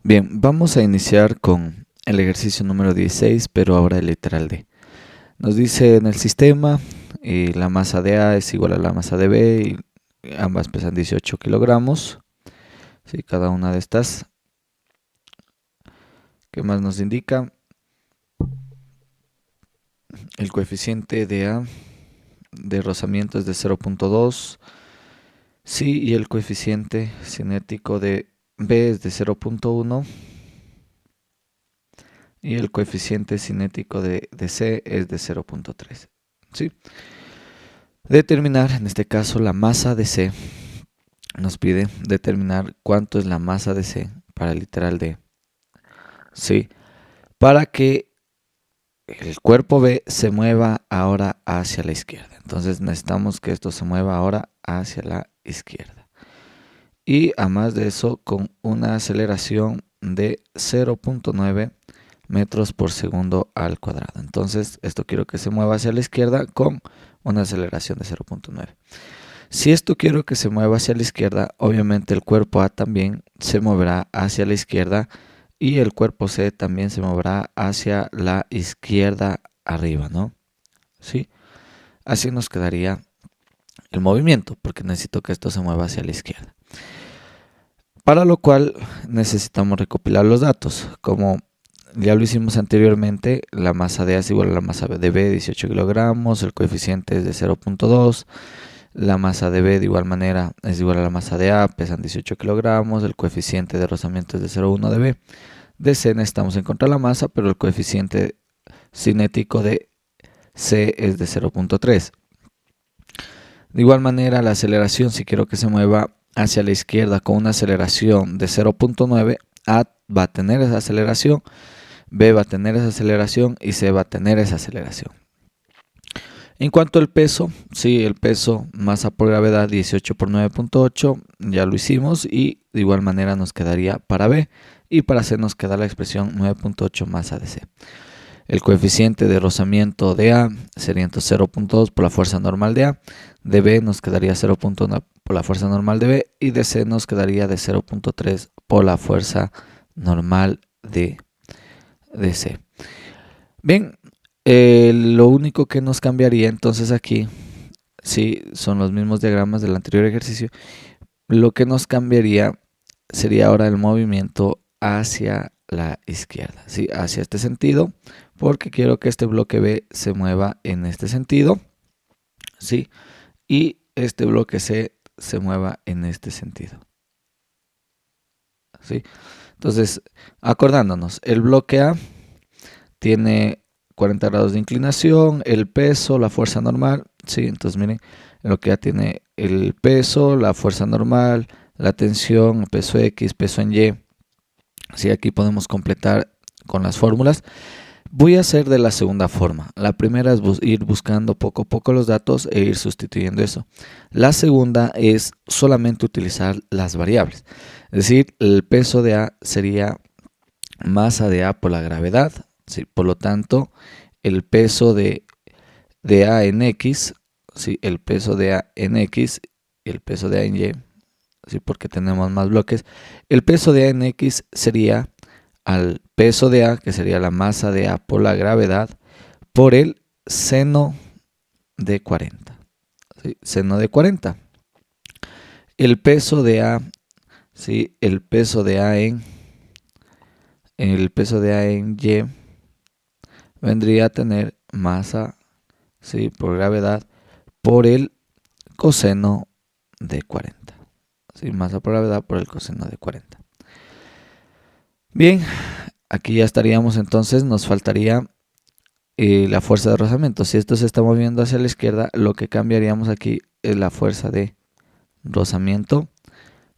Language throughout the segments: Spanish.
Bien, vamos a iniciar con el ejercicio número 16, pero ahora el literal D. Nos dice en el sistema, la masa de A es igual a la masa de B y ambas pesan 18 kilogramos. ¿Sí? Cada una de estas. ¿Qué más nos indica? El coeficiente de A de rozamiento es de 0.2. Sí, y el coeficiente cinético de B es de 0.1. Y el coeficiente cinético de C es de 0.3. ¿Sí? Determinar, en este caso, la masa de C. Nos pide determinar cuánto es la masa de C para el literal D. ¿Sí? Para que el cuerpo B se mueva ahora hacia la izquierda. Entonces necesitamos que esto se mueva ahora hacia la izquierda. Y además de eso, con una aceleración de 0.9 metros por segundo al cuadrado. Entonces, esto quiero que se mueva hacia la izquierda con una aceleración de 0.9. Si esto quiero que se mueva hacia la izquierda, obviamente el cuerpo A también se moverá hacia la izquierda y el cuerpo C también se moverá hacia la izquierda arriba, ¿no? ¿Sí? Así nos quedaría el movimiento, porque necesito que esto se mueva hacia la izquierda. Para lo cual necesitamos recopilar los datos. Como ya lo hicimos anteriormente, la masa de A es igual a la masa de B, 18 kilogramos, el coeficiente es de 0.2, la masa de B de igual manera es igual a la masa de A, pesan 18 kilogramos, el coeficiente de rozamiento es de 0.1 de B. De C necesitamos encontrar la masa, pero el coeficiente cinético de C es de 0.3. De igual manera, la aceleración, si quiero que se mueva hacia la izquierda con una aceleración de 0.9, A va a tener esa aceleración, B va a tener esa aceleración y C va a tener esa aceleración. En cuanto al peso, sí, el peso masa por gravedad 18 por 9.8, ya lo hicimos y de igual manera nos quedaría para B y para C nos queda la expresión 9.8 masa de C. El coeficiente de rozamiento de A sería entonces 0.2 por la fuerza normal de A, de B nos quedaría 0.1 por la fuerza normal de B y de C nos quedaría de 0.3 por la fuerza normal de C. Bien, lo único que nos cambiaría entonces aquí, sí, son los mismos diagramas del anterior ejercicio, lo que nos cambiaría sería ahora el movimiento hacia la izquierda, ¿sí? Hacia este sentido, porque quiero que este bloque B se mueva en este sentido, ¿sí? Y este bloque C se mueva en este sentido, ¿sí? Entonces, acordándonos, el bloque A tiene 40 grados de inclinación, el peso, la fuerza normal, ¿sí? Entonces miren, lo que ya tiene el peso, la fuerza normal, la tensión, peso X, peso en Y. ¿Sí? Aquí podemos completar con las fórmulas. Voy a hacer de la segunda forma. La primera es ir buscando poco a poco los datos e ir sustituyendo eso. La segunda es solamente utilizar las variables. Es decir, el peso de A sería masa de A por la gravedad. ¿Sí? Por lo tanto, el peso de A en X, ¿sí? El peso de A en X y el peso de A en Y, ¿sí? Porque tenemos más bloques. El peso de A en X sería al peso de A, que sería la masa de A por la gravedad, por el seno de 40. ¿Sí? Seno de 40. El peso de A, ¿sí? El peso de A en Y vendría a tener masa, ¿sí? Por gravedad por el coseno de 40. ¿Sí? Masa por gravedad por el coseno de 40. Bien, aquí ya estaríamos entonces, nos faltaría la fuerza de rozamiento. Si esto se está moviendo hacia la izquierda, lo que cambiaríamos aquí es la fuerza de rozamiento,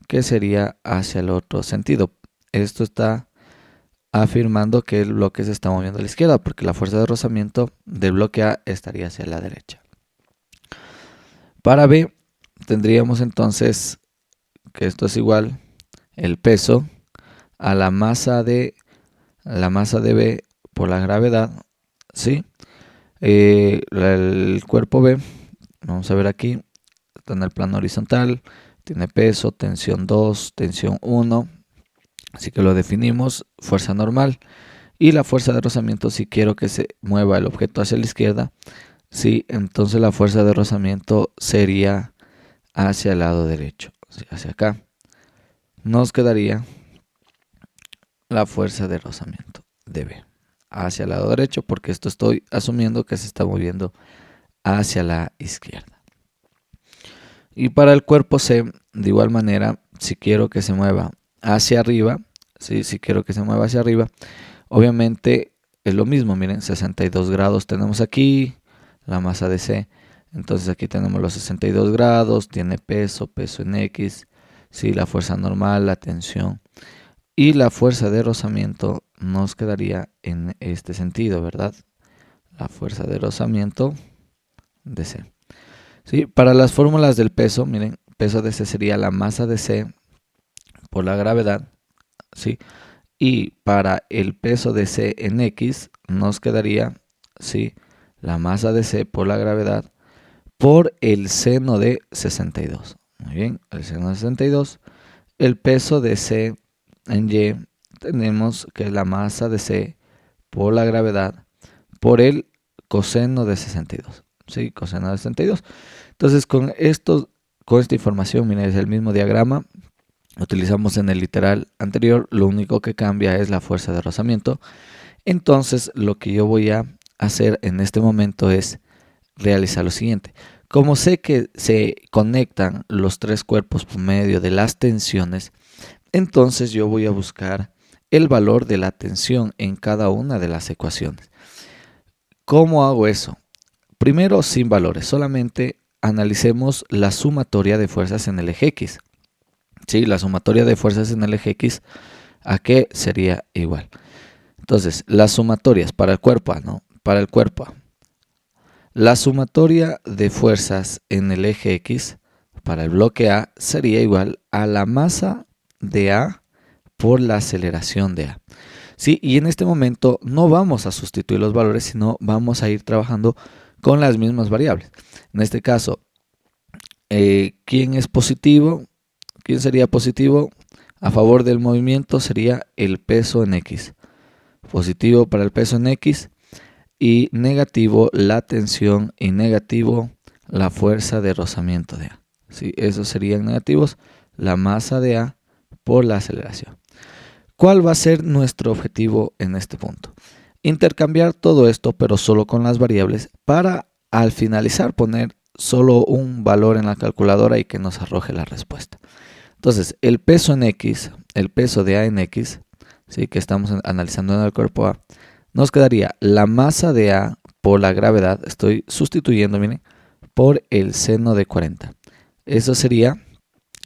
que sería hacia el otro sentido. Esto está afirmando que el bloque se está moviendo a la izquierda, porque la fuerza de rozamiento del bloque A estaría hacia la derecha. Para B, tendríamos entonces que esto es igual el peso a la masa de B por la gravedad, ¿sí? El cuerpo B, vamos a ver aquí, está en el plano horizontal, tiene peso, tensión 2, tensión 1, Así que lo definimos, fuerza normal. Y la fuerza de rozamiento, si quiero que se mueva el objeto hacia la izquierda, sí, entonces la fuerza de rozamiento sería hacia el lado derecho, ¿sí? Hacia acá. Nos quedaría la fuerza de rozamiento de B hacia el lado derecho, porque esto estoy asumiendo que se está moviendo hacia la izquierda. Y para el cuerpo C, de igual manera, si quiero que se mueva hacia arriba, ¿sí? Si quiero que se mueva hacia arriba, obviamente es lo mismo. Miren, 62 grados tenemos aquí, la masa de C. Entonces aquí tenemos los 62 grados, tiene peso, peso en X, ¿sí? La fuerza normal, la tensión. Y la fuerza de rozamiento nos quedaría en este sentido, ¿verdad? La fuerza de rozamiento de C. ¿Sí? Para las fórmulas del peso, miren, peso de C sería la masa de C por la gravedad, ¿sí? Y para el peso de C en X nos quedaría, ¿sí? La masa de C por la gravedad por el seno de 62. Muy bien, el seno de 62. El peso de C en Y tenemos que es la masa de C por la gravedad por el coseno de 62. ¿Sí? Coseno de 62. Entonces con esta información, miren, es el mismo diagrama. Utilizamos en el literal anterior, lo único que cambia es la fuerza de rozamiento. Entonces lo que yo voy a hacer en este momento es realizar lo siguiente. Como sé que se conectan los tres cuerpos por medio de las tensiones, entonces yo voy a buscar el valor de la tensión en cada una de las ecuaciones. ¿Cómo hago eso? Primero sin valores, solamente analicemos la sumatoria de fuerzas en el eje X. ¿Sí? La sumatoria de fuerzas en el eje X, ¿a qué sería igual? Entonces, las sumatorias para el cuerpo A, ¿no? Para el cuerpo A. La sumatoria de fuerzas en el eje X para el bloque A sería igual a la masa de A por la aceleración de A. ¿Sí? Y en este momento no vamos a sustituir los valores, sino vamos a ir trabajando con las mismas variables. En este caso, ¿quién es positivo? ¿Quién sería positivo? A favor del movimiento sería el peso en X. Positivo para el peso en X y negativo la tensión y negativo la fuerza de rozamiento de A. ¿Sí? Esos serían negativos, la masa de A por la aceleración. ¿Cuál va a ser nuestro objetivo en este punto? Intercambiar todo esto, pero solo con las variables, para al finalizar poner solo un valor en la calculadora y que nos arroje la respuesta. Entonces, el peso en X, el peso de A en X, ¿sí? Que estamos analizando en el cuerpo A, nos quedaría la masa de A por la gravedad, estoy sustituyendo, miren, por el seno de 40. Eso sería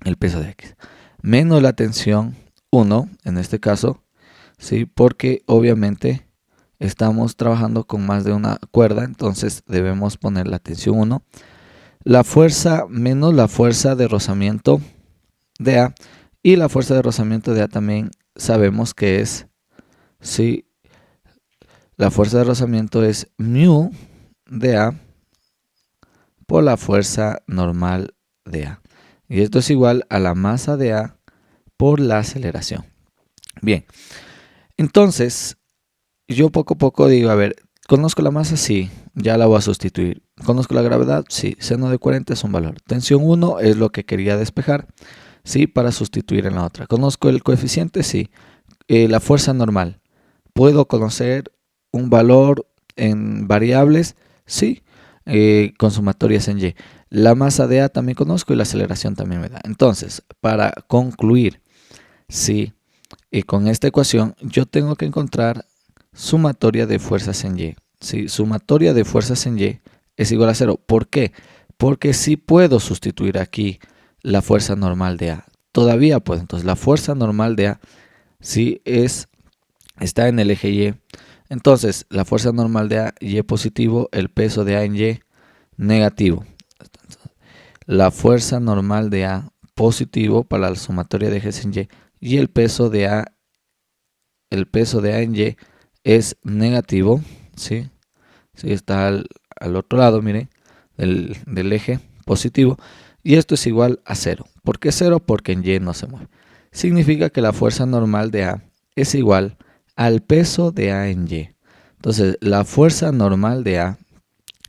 el peso de X. Menos la tensión 1, en este caso, ¿sí? Porque obviamente estamos trabajando con más de una cuerda, entonces debemos poner la tensión 1. La fuerza menos la fuerza de rozamiento de A. Y la fuerza de rozamiento de A también sabemos que es, ¿sí? La fuerza de rozamiento es mu de A por la fuerza normal de A. Y esto es igual a la masa de A por la aceleración. Bien, entonces yo poco a poco digo, a ver, ¿conozco la masa? Sí, ya la voy a sustituir. ¿Conozco la gravedad? Sí, seno de 40 es un valor. Tensión 1 es lo que quería despejar, sí, para sustituir en la otra. ¿Conozco el coeficiente? Sí. La fuerza normal. ¿Puedo conocer un valor en variables? Sí, con sumatorias en Y. La masa de A también conozco y la aceleración también me da. Entonces, para concluir, sí, con esta ecuación yo tengo que encontrar sumatoria de fuerzas en Y. Sí, sumatoria de fuerzas en Y es igual a 0. ¿Por qué? Porque sí puedo sustituir aquí la fuerza normal de A. Todavía puedo. Entonces, la fuerza normal de A sí está en el eje Y. Entonces, la fuerza normal de A, Y positivo, el peso de A en Y negativo. La fuerza normal de A positivo para la sumatoria de ejes en y el peso de A en Y es negativo, ¿sí? Sí, está al otro lado, miren, del eje positivo. Y esto es igual a 0. ¿Por qué 0? Porque en Y no se mueve. significa que la fuerza normal de A es igual al peso de A en Y. Entonces, la fuerza normal de A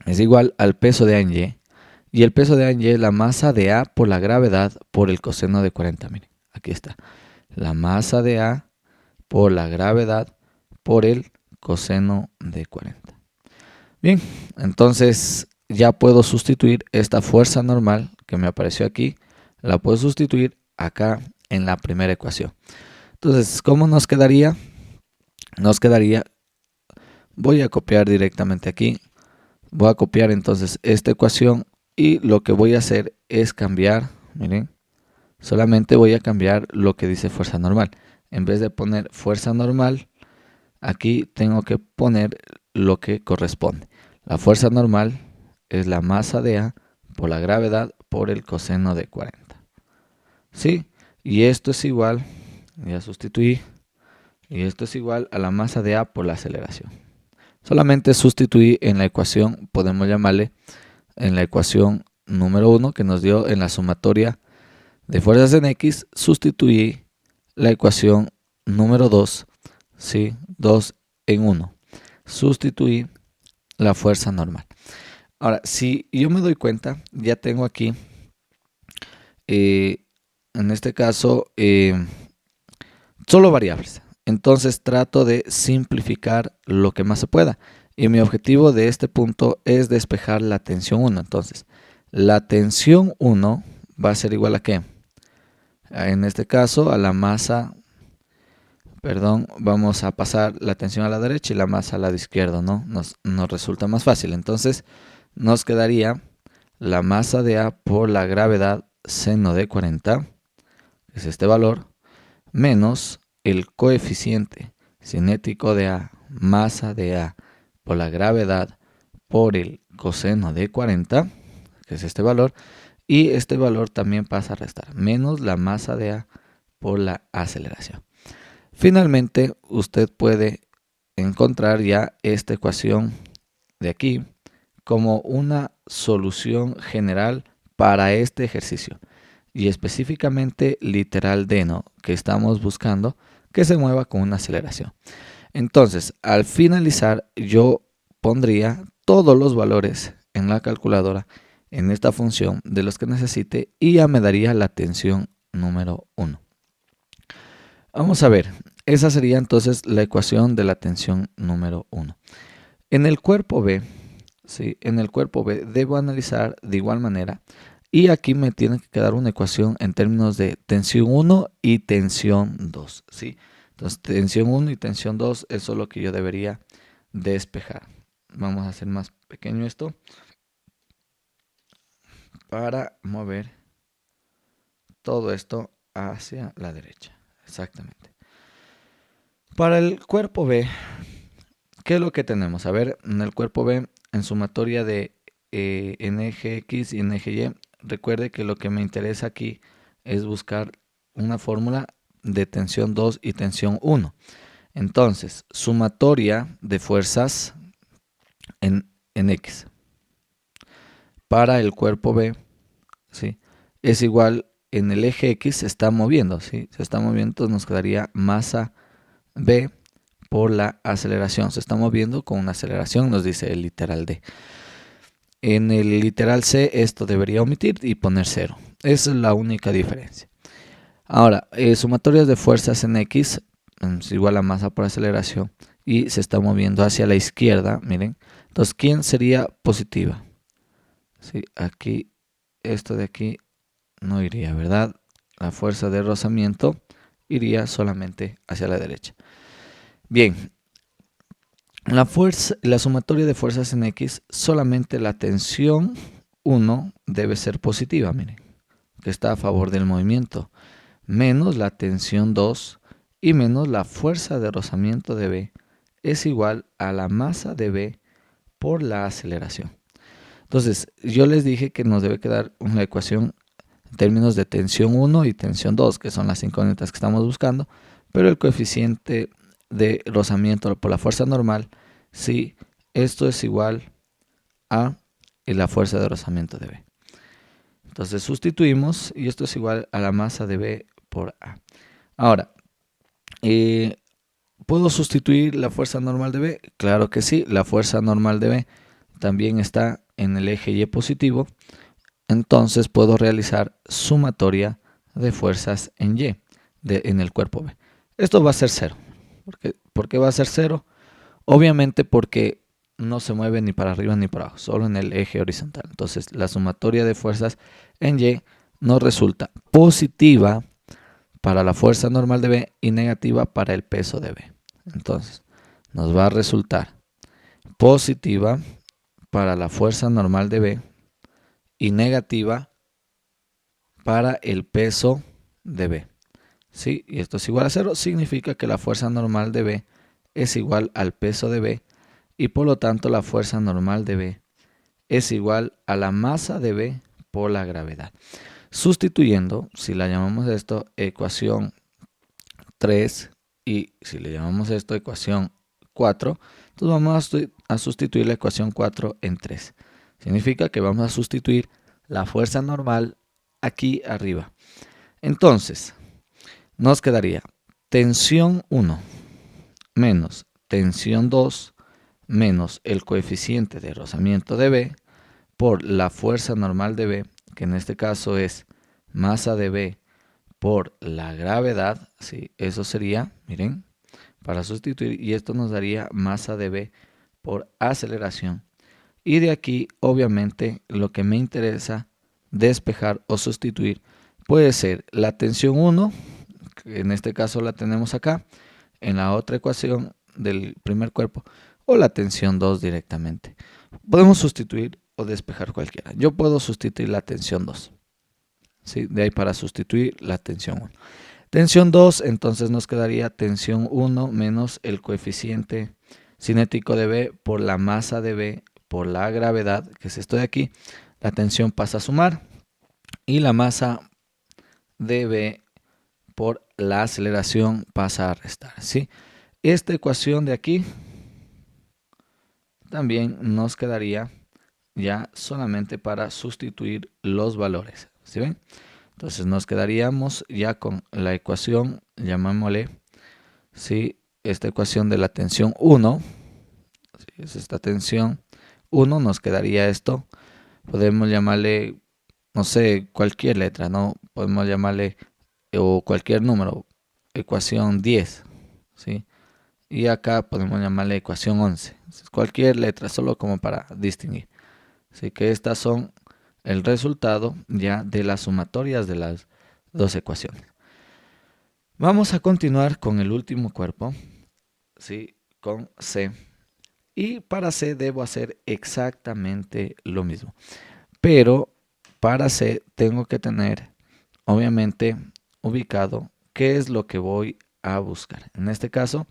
es igual al peso de A en Y. Y el peso de A en Y es la masa de A por la gravedad por el coseno de 40. Miren, aquí está. La masa de A por la gravedad por el coseno de 40. Bien, entonces ya puedo sustituir esta fuerza normal que me apareció aquí. La puedo sustituir acá en la primera ecuación. Entonces, ¿cómo nos quedaría? Nos quedaría, voy a copiar directamente aquí. Voy a copiar entonces esta ecuación y lo que voy a hacer es cambiar, miren, solamente voy a cambiar lo que dice fuerza normal. En vez de poner fuerza normal, aquí tengo que poner lo que corresponde. La fuerza normal es la masa de A por la gravedad por el coseno de 40. ¿Sí? Y esto es igual, ya sustituí, y esto es igual a la masa de A por la aceleración. Solamente sustituí en la ecuación, podemos llamarle, en la ecuación número 1 que nos dio en la sumatoria de fuerzas en X, sustituí la ecuación número 2, ¿sí? 2 en 1. Sustituí la fuerza normal. Ahora, si yo me doy cuenta, ya tengo aquí, en este caso, solo variables. Entonces trato de simplificar lo que más se pueda. Y mi objetivo de este punto es despejar la tensión 1. Entonces, la tensión 1 va a ser igual a ¿qué? En este caso, a la masa, perdón, vamos a pasar la tensión a la derecha y la masa al lado izquierdo, ¿no? Nos resulta más fácil. Entonces, nos quedaría la masa de A por la gravedad seno de 40, que es este valor, menos el coeficiente cinético de A, masa de A por la gravedad por el coseno de 40, que es este valor, y este valor también pasa a restar, menos la masa de A por la aceleración. Finalmente, usted puede encontrar ya esta ecuación de aquí como una solución general para este ejercicio y específicamente literal D, ¿no? Que estamos buscando que se mueva con una aceleración. Entonces, al finalizar, yo pondría todos los valores en la calculadora en esta función de los que necesite y ya me daría la tensión número 1. Vamos a ver, esa sería entonces la ecuación de la tensión número 1. En el cuerpo B, ¿sí? En el cuerpo B debo analizar de igual manera y aquí me tiene que quedar una ecuación en términos de tensión 1 y tensión 2, ¿sí? Entonces, tensión 1 y tensión 2, eso es lo que yo debería despejar. Vamos a hacer más pequeño esto para mover todo esto hacia la derecha. Exactamente. Para el cuerpo B, ¿qué es lo que tenemos? A ver, en el cuerpo B, en sumatoria de en eje X y en eje Y, recuerde que lo que me interesa aquí es buscar una fórmula de tensión 2 y tensión 1. Entonces, sumatoria de fuerzas en X para el cuerpo B, ¿sí? Es igual, en el eje X se está moviendo, ¿sí? Se está moviendo, entonces nos quedaría masa B por la aceleración. Se está moviendo con una aceleración, nos dice el literal D. En el literal C esto debería omitir y poner 0. Esa es la única diferencia. Ahora, sumatorias de fuerzas en X es igual a masa por aceleración y se está moviendo hacia la izquierda, miren. Entonces, ¿quién sería positiva? Sí, aquí, esto de aquí no iría, ¿verdad? La fuerza de rozamiento iría solamente hacia la derecha. Bien, la sumatoria de fuerzas en X, solamente la tensión 1 debe ser positiva, miren, que está a favor del movimiento, menos la tensión 2 y menos la fuerza de rozamiento de B es igual a la masa de B por la aceleración. Entonces, yo les dije que nos debe quedar una ecuación en términos de tensión 1 y tensión 2, que son las incógnitas que estamos buscando, pero el coeficiente de rozamiento por la fuerza normal, si esto es igual a la fuerza de rozamiento de B. Entonces sustituimos y esto es igual a la masa de B por A. Ahora, ¿puedo sustituir la fuerza normal de B? Claro que sí, la fuerza normal de B también está en el eje Y positivo, entonces puedo realizar sumatoria de fuerzas en Y, en el cuerpo B. Esto va a ser 0. ¿Por qué va a ser 0? Obviamente porque no se mueve ni para arriba ni para abajo, solo en el eje horizontal. Entonces la sumatoria de fuerzas en Y nos resulta positiva para la fuerza normal de B y negativa para el peso de B. Entonces nos va a resultar positiva para la fuerza normal de B y negativa para el peso de B. ¿Sí? Y esto es igual a 0, significa que la fuerza normal de B es igual al peso de B y por lo tanto la fuerza normal de B es igual a la masa de B por la gravedad. Sustituyendo, si la llamamos esto ecuación 3 y si le llamamos esto ecuación 4, entonces vamos a sustituir la ecuación 4 en 3. Significa que vamos a sustituir la fuerza normal aquí arriba. Entonces, nos quedaría tensión 1 menos tensión 2 menos el coeficiente de rozamiento de B por la fuerza normal de B, que en este caso es masa de B por la gravedad, ¿sí? Eso sería, miren, para sustituir, y esto nos daría masa de B por aceleración. Y de aquí, obviamente, lo que me interesa despejar o sustituir puede ser la tensión 1, que en este caso la tenemos acá, en la otra ecuación del primer cuerpo, o la tensión 2 directamente. Podemos sustituir o despejar cualquiera. Yo puedo sustituir la tensión 2. ¿Sí? De ahí para sustituir la tensión 1. Tensión 2, entonces nos quedaría tensión 1 menos el coeficiente cinético de B por la masa de B por la gravedad, que es esto de aquí. La tensión pasa a sumar y la masa de B por la aceleración pasa a restar, ¿sí? Esta ecuación de aquí también nos quedaría ya solamente para sustituir los valores, ¿sí ven? Entonces nos quedaríamos ya con la ecuación, llamémosle, ¿sí? Esta ecuación de la tensión 1, ¿sí? Es esta tensión 1, nos quedaría esto. Podemos llamarle, no sé, cualquier letra, ¿no? Podemos llamarle, o cualquier número, ecuación 10, ¿sí? Y acá podemos llamarle ecuación 11. Cualquier letra, solo como para distinguir. Así que estas son el resultado ya de las sumatorias de las dos ecuaciones. Vamos a continuar con el último cuerpo, ¿sí? Con C. Y para C debo hacer exactamente lo mismo. Pero para C tengo que tener, obviamente, ubicado qué es lo que voy a buscar. En este caso,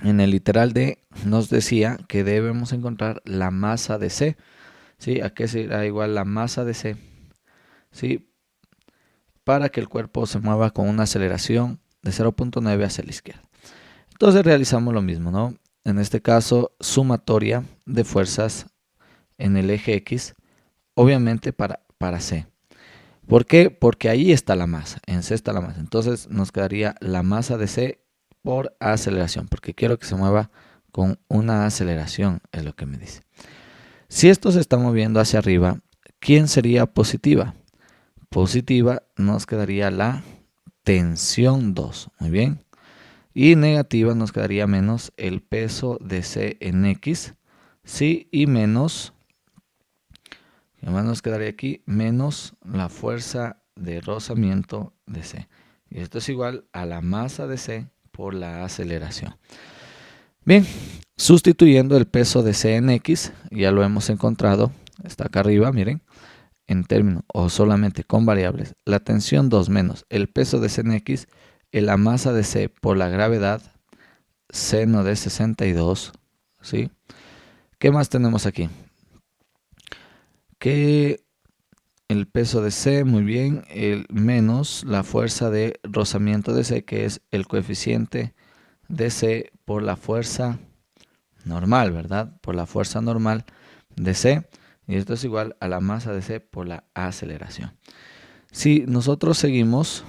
en el literal D nos decía que debemos encontrar la masa de C. ¿Sí? ¿A qué será igual la masa de C? ¿Sí? Para que el cuerpo se mueva con una aceleración de 0.9 hacia la izquierda. Entonces realizamos lo mismo, ¿no? En este caso, sumatoria de fuerzas en el eje X, obviamente para C. ¿Por qué? Porque ahí está la masa, en C está la masa. Entonces nos quedaría la masa de C por aceleración, porque quiero que se mueva con una aceleración, es lo que me dice. Si esto se está moviendo hacia arriba, ¿quién sería positiva? Positiva nos quedaría la tensión 2, muy bien. Y negativa nos quedaría menos el peso de C en X, ¿sí? Y menos, ¿qué más nos quedaría aquí? Menos la fuerza de rozamiento de C. Y esto es igual a la masa de C por la aceleración. Bien, sustituyendo el peso de C en X, ya lo hemos encontrado, está acá arriba, miren. En términos o solamente con variables, la tensión 2 menos el peso de C en X en la masa de C por la gravedad seno de 62, ¿sí? ¿Qué más tenemos aquí? Que el peso de C, muy bien, el menos la fuerza de rozamiento de C, que es el coeficiente de C por la fuerza normal, ¿verdad? Por la fuerza normal de C, y esto es igual a la masa de C por la aceleración. Si nosotros seguimos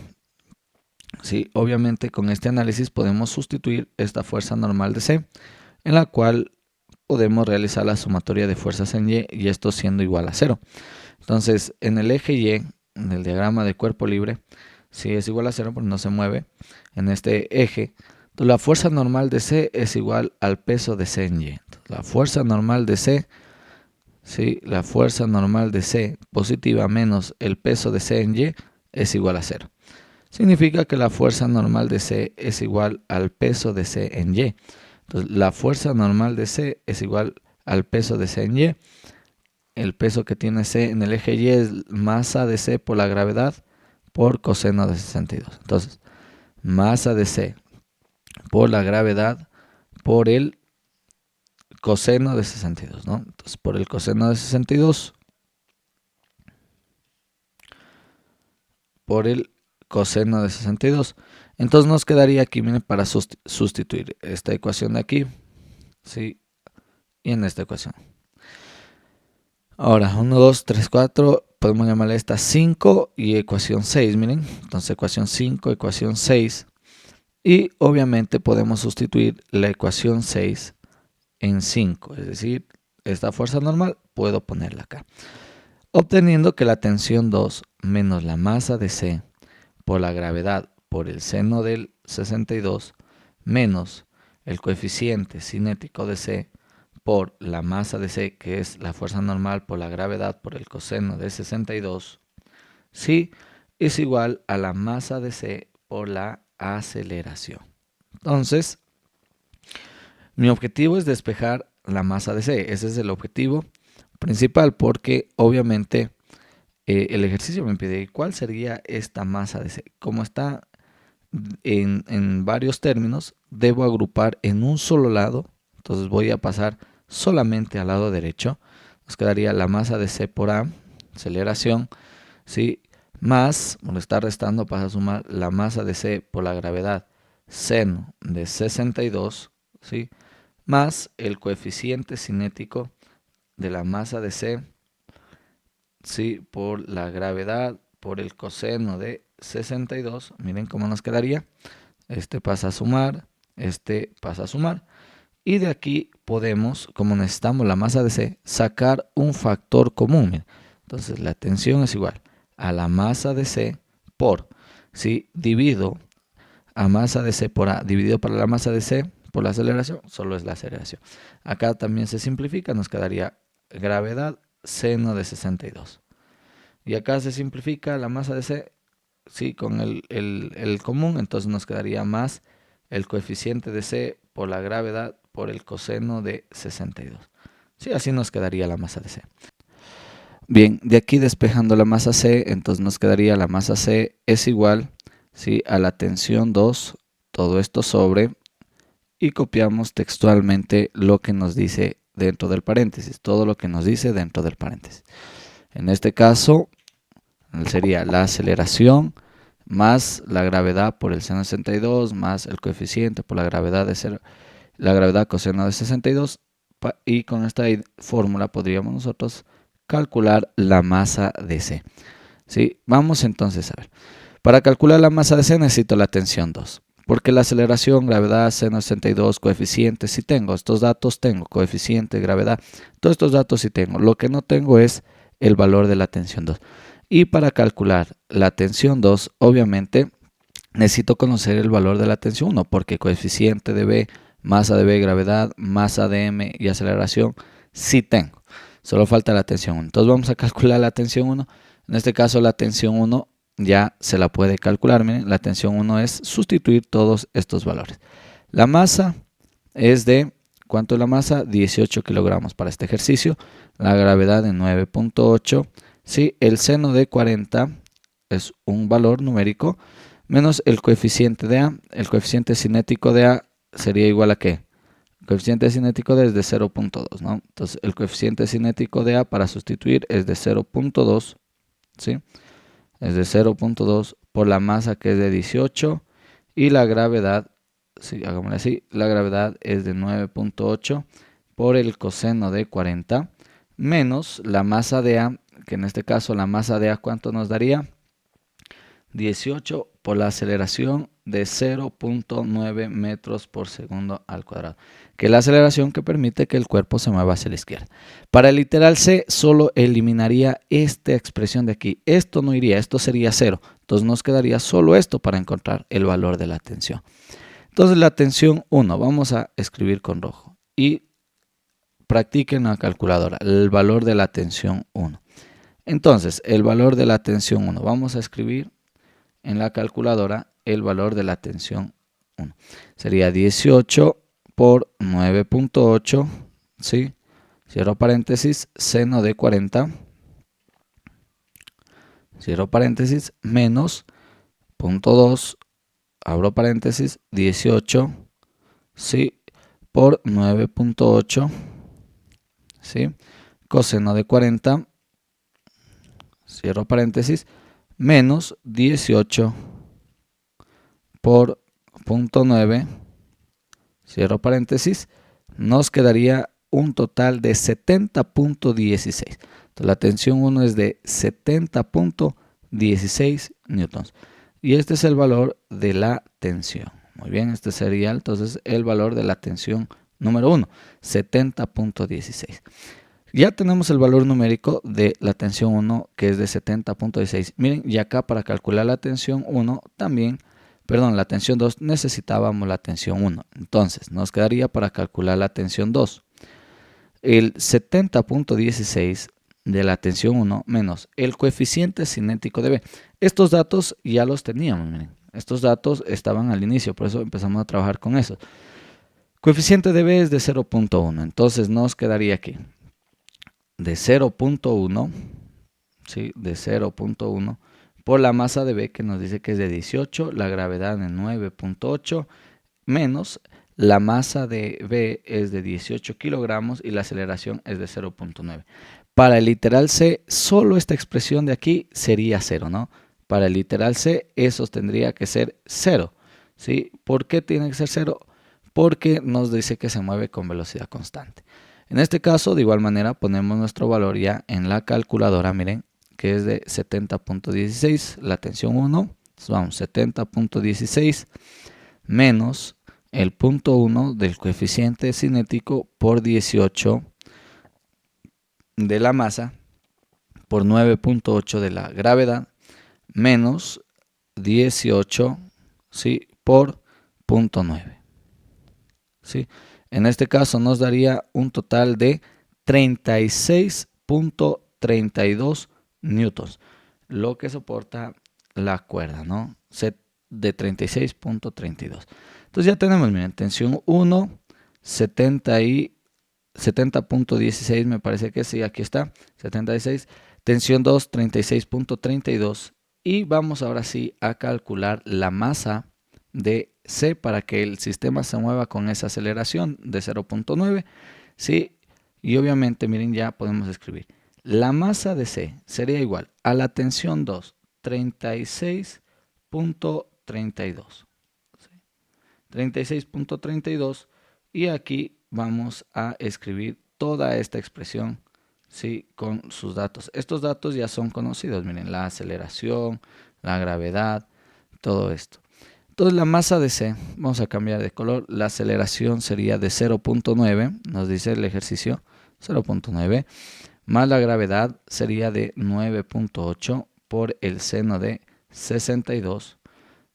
Sí, obviamente con este análisis podemos sustituir esta fuerza normal de C, en la cual podemos realizar la sumatoria de fuerzas en Y esto siendo igual a 0. Entonces, en el eje Y, en el diagrama de cuerpo libre, si es igual a 0, pues no se mueve en este eje. Entonces, la fuerza normal de C es igual al peso de C en Y. Entonces, la fuerza normal de C, ¿sí? La fuerza normal de C positiva menos el peso de C en Y es igual a 0. Significa que la fuerza normal de C es igual al peso de C en Y. Entonces, la fuerza normal de C es igual al peso de C en Y. El peso que tiene C en el eje Y es masa de C por la gravedad por coseno de 62. Entonces, masa de C por la gravedad por el coseno de 62, ¿no? Entonces, por el coseno de 62, por el coseno de 62. Entonces nos quedaría aquí, miren, para sustituir esta ecuación de aquí, ¿sí? Y en esta ecuación. Ahora, 1, 2, 3, 4, podemos llamarle esta 5 y ecuación 6, miren. Entonces, ecuación 5, ecuación 6. Y obviamente podemos sustituir la ecuación 6 en 5, es decir, esta fuerza normal puedo ponerla acá. Obteniendo que la tensión 2 menos la masa de C por la gravedad por el seno del 62 menos el coeficiente cinético de C por la masa de C, que es la fuerza normal por la gravedad por el coseno de 62, sí, es igual a la masa de C por la aceleración. Entonces, mi objetivo es despejar la masa de C. Ese es el objetivo principal porque obviamente el ejercicio me pide cuál sería esta masa de C. Como está en varios términos, debo agrupar en un solo lado. Entonces voy a pasar solamente al lado derecho. Nos quedaría la masa de C por A, aceleración, ¿sí? Más, cuando está restando, pasa a sumar la masa de C por la gravedad, seno de 62, ¿sí? Más el coeficiente cinético de la masa de C, ¿sí? Por la gravedad, por el coseno de 62. Miren cómo nos quedaría. Este pasa a sumar, este pasa a sumar. Y de aquí podemos, como necesitamos la masa de C, sacar un factor común. Entonces la tensión es igual a la masa de C por, si divido a masa de C por A dividido por la masa de C por la aceleración, solo es la aceleración. Acá también se simplifica, nos quedaría gravedad seno de 62. Y acá se simplifica la masa de C, sí, con el común, entonces nos quedaría más el coeficiente de C por la gravedad por el coseno de 62. Sí, así nos quedaría la masa de C. Bien, de aquí despejando la masa C, entonces nos quedaría la masa C es igual, ¿sí?, a la tensión 2, todo esto sobre, y copiamos textualmente lo que nos dice dentro del paréntesis, todo lo que nos dice dentro del paréntesis. En este caso sería la aceleración más la gravedad por el seno de 62 más el coeficiente por la gravedad de 0, la gravedad coseno de 62, y con esta fórmula podríamos nosotros calcular la masa de C. ¿Sí? Vamos entonces a ver. Para calcular la masa de C necesito la tensión 2. Porque la aceleración, gravedad, seno de 62, coeficiente, si tengo estos datos, tengo coeficiente, gravedad, todos estos datos sí tengo. Lo que no tengo es el valor de la tensión 2. Y para calcular la tensión 2, obviamente, necesito conocer el valor de la tensión 1, porque coeficiente de B, masa de B, gravedad, masa de M y aceleración, sí tengo. Solo falta la tensión 1. Entonces vamos a calcular la tensión 1. En este caso la tensión 1 ya se la puede calcular. Miren, la tensión 1 es sustituir todos estos valores. La masa es de, ¿cuánto es la masa? 18 kilogramos para este ejercicio. La gravedad de 9.8. Sí, el seno de 40 es un valor numérico menos el coeficiente de A. El coeficiente cinético de A sería igual a ¿qué? El coeficiente cinético de A es de 0.2, ¿no? Entonces el coeficiente cinético de A para sustituir es de 0.2, ¿sí? Es de 0.2 por la masa que es de 18 y la gravedad, sí, hagámoslo así, la gravedad es de 9.8 por el coseno de 40 menos la masa de A, que en este caso la masa de A, ¿cuánto nos daría? 18 por la aceleración de 0.9 metros por segundo al cuadrado, que es la aceleración que permite que el cuerpo se mueva hacia la izquierda. Para el literal C solo eliminaría esta expresión de aquí. Esto no iría, esto sería 0. Entonces nos quedaría solo esto para encontrar el valor de la tensión. Entonces la tensión 1, vamos a escribir con rojo y practiquen la calculadora el valor de la tensión 1. Entonces el valor de la tensión 1, vamos a escribir en la calculadora el valor de la tensión 1. Sería 18 por 9.8, ¿sí? Cierro paréntesis, seno de 40, cierro paréntesis, menos 0.2, abro paréntesis, 18, ¿sí? Por 9.8, ¿sí? Coseno de 40, cierro paréntesis, menos 18 por 0.9, cierro paréntesis, nos quedaría un total de 70.16. Entonces la tensión 1 es de 70.16 newtons. Y este es el valor de la tensión. Muy bien, este sería entonces el valor de la tensión número 1, 70.16. Ya tenemos el valor numérico de la tensión 1, que es de 70.16. Miren, y acá para calcular la tensión 1 también, la tensión 2 necesitábamos la tensión 1. Entonces, nos quedaría para calcular la tensión 2. El 70.16 de la tensión 1 menos el coeficiente cinético de B. Estos datos ya los teníamos, miren. Estos datos estaban al inicio, por eso empezamos a trabajar con eso. Coeficiente de B es de 0.1, entonces nos quedaría aquí de 0.1, ¿sí? De 0.1 por la masa de B, que nos dice que es de 18, la gravedad de 9.8, menos la masa de B es de 18 kilogramos y la aceleración es de 0.9. Para el literal C, solo esta expresión de aquí sería 0, ¿no? Para el literal C, eso tendría que ser 0, ¿sí? ¿Por qué tiene que ser 0? Porque nos dice que se mueve con velocidad constante. En este caso, de igual manera, ponemos nuestro valor ya en la calculadora, miren, que es de 70.16, la tensión 1, entonces vamos, 70.16 menos el punto 1 del coeficiente cinético por 18 de la masa por 9.8 de la gravedad menos 18, ¿sí? Por 0.9, ¿sí? En este caso nos daría un total de 36.32 newtons, lo que soporta la cuerda, ¿no? De 36.32. Entonces ya tenemos, miren, tensión 1, 70.16, me parece que sí, aquí está, 76. Tensión 2, 36.32. Y vamos ahora sí a calcular la masa de C para que el sistema se mueva con esa aceleración de 0.9. ¿Sí? Y obviamente, miren, ya podemos escribir. La masa de C sería igual a la tensión 2, 36.32. 36.32 y aquí vamos a escribir toda esta expresión, ¿sí? Con sus datos. Estos datos ya son conocidos, miren, la aceleración, la gravedad, todo esto. Entonces la masa de C, vamos a cambiar de color, la aceleración sería de 0.9, nos dice el ejercicio, 0.9, más la gravedad sería de 9.8 por el seno de 62,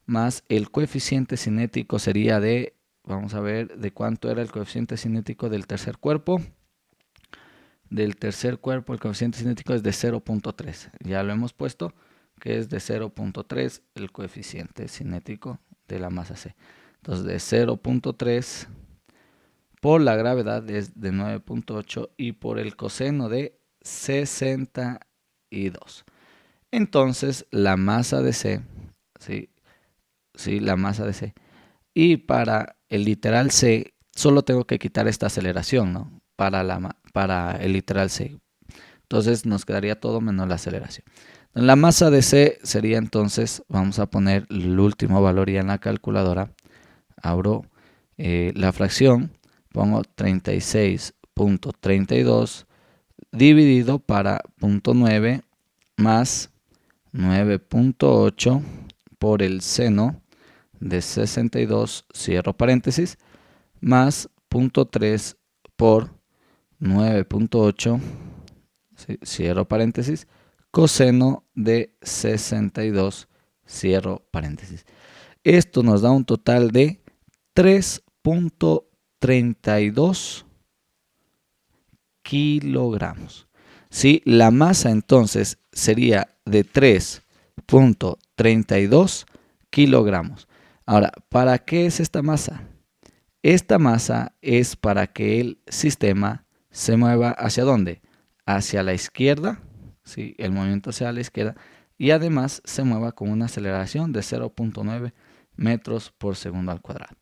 más el coeficiente cinético sería de, vamos a ver, de cuánto era el coeficiente cinético del tercer cuerpo. Del tercer cuerpo el coeficiente cinético es de 0.3. Ya lo hemos puesto, que es de 0.3 el coeficiente cinético de la masa C. Entonces de 0.3 por la gravedad es de 9.8 y por el coseno de 62. Entonces la masa de C, ¿sí? ¿Sí? La masa de C. Y para el literal C, solo tengo que quitar esta aceleración, ¿no? Para el literal C. Entonces nos quedaría todo menos la aceleración. La masa de C sería entonces, vamos a poner el último valor ya en la calculadora. Abro la fracción, pongo 36.32 dividido para 0.9 más 9.8 por el seno de 62, cierro paréntesis, más 0.3 por 9.8, ¿sí? Cierro paréntesis, coseno de 62, cierro paréntesis. Esto nos da un total de 3.32 kilogramos. ¿Sí? La masa entonces sería de 3.32 kilogramos. Ahora, ¿para qué es esta masa? Esta masa es para que el sistema se mueva ¿hacia dónde? Hacia la izquierda, ¿sí? El movimiento hacia la izquierda, y además se mueva con una aceleración de 0.9 metros por segundo al cuadrado.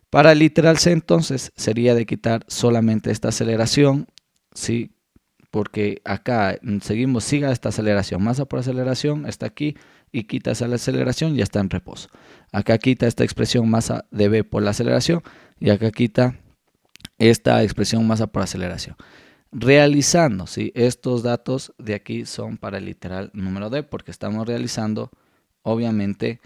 Para el literal C entonces sería de quitar solamente esta aceleración, ¿sí? Porque acá siga esta aceleración, masa por aceleración está aquí y quita esa aceleración y ya está en reposo. Acá quita esta expresión masa de B por la aceleración y acá quita esta expresión masa por aceleración. Realizando, ¿sí? Estos datos de aquí son para el literal número D porque estamos realizando obviamente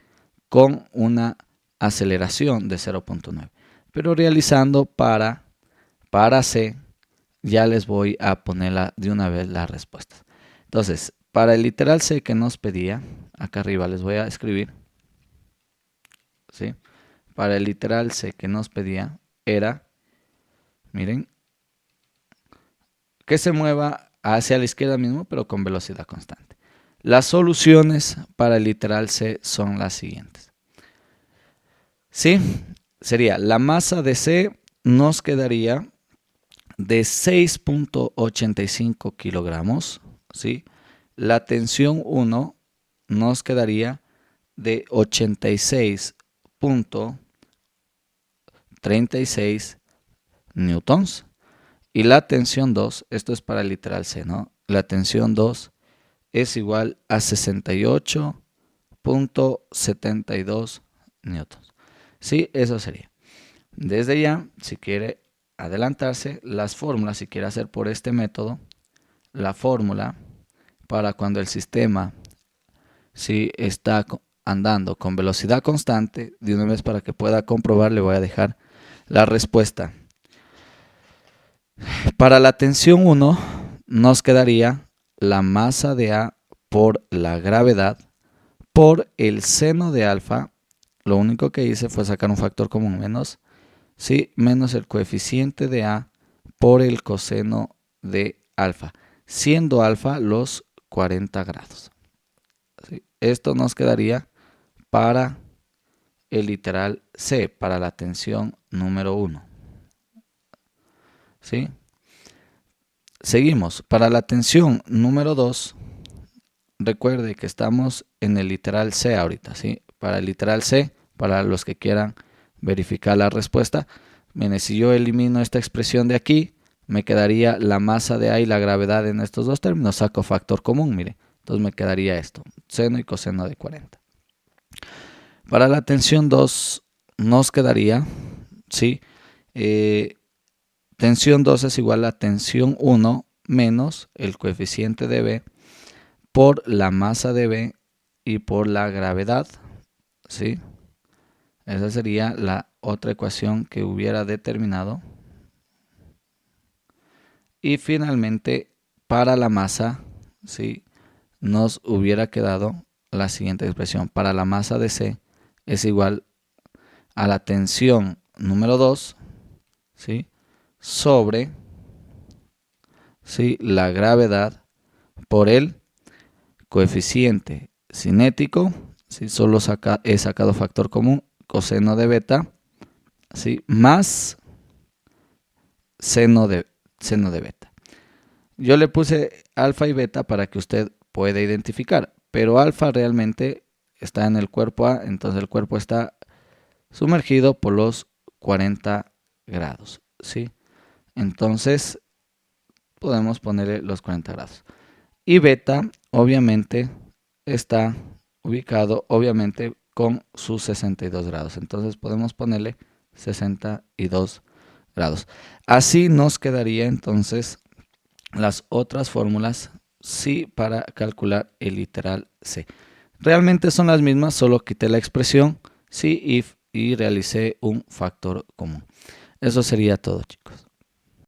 con una aceleración de 0.9. Pero realizando para C, ya les voy a poner de una vez las respuestas. Entonces, para el literal C que nos pedía, acá arriba les voy a escribir, ¿sí? Para el literal C que nos pedía era, miren, que se mueva hacia la izquierda mismo, pero con velocidad constante. Las soluciones para el literal C son las siguientes. ¿Sí? Sería la masa de C nos quedaría de 6.85 kilogramos, ¿sí? La tensión 1 nos quedaría de 86.36 newtons. Y la tensión 2, esto es para el literal C, ¿no? La tensión 2 es igual a 68.72 newtons. Sí, eso sería. Desde ya, si quiere adelantarse, las fórmulas, si quiere hacer por este método, la fórmula para cuando el sistema está andando con velocidad constante, de una vez para que pueda comprobar, le voy a dejar la respuesta. Para la tensión 1 nos quedaría la masa de A por la gravedad por el seno de alfa. Lo único que hice fue sacar un factor común menos, ¿sí? Menos el coeficiente de A por el coseno de alfa, siendo alfa los 40 grados. ¿Sí? Esto nos quedaría para el literal C, para la tensión número 1. ¿Sí? Seguimos. Para la tensión número 2, recuerde que estamos en el literal C ahorita, ¿sí? Para el literal C, para los que quieran verificar la respuesta, miren, si yo elimino esta expresión de aquí, me quedaría la masa de A y la gravedad en estos dos términos, saco factor común, mire, entonces me quedaría esto, seno y coseno de 40. Para la tensión 2 nos quedaría, ¿sí? Tensión 2 es igual a tensión 1 menos el coeficiente de B por la masa de B y por la gravedad, ¿sí? Esa sería la otra ecuación que hubiera determinado. Y finalmente, para la masa, ¿sí? Nos hubiera quedado la siguiente expresión. Para la masa de C es igual a la tensión número 2, ¿sí? Sobre, ¿sí? La gravedad por el coeficiente cinético, ¿sí? Solo he sacado factor común, coseno de beta, ¿sí? Más seno de beta. Yo le puse alfa y beta para que usted pueda identificar, pero alfa realmente está en el cuerpo A, entonces el cuerpo está sumergido por los 40 grados, ¿sí? Entonces podemos ponerle los 40 grados. Y beta obviamente está ubicado obviamente con sus 62 grados. Entonces podemos ponerle 62 grados. Así nos quedaría entonces las otras fórmulas sí para calcular el literal C. Realmente son las mismas, solo quité la expresión si, if y realicé un factor común. Eso sería todo, chicos.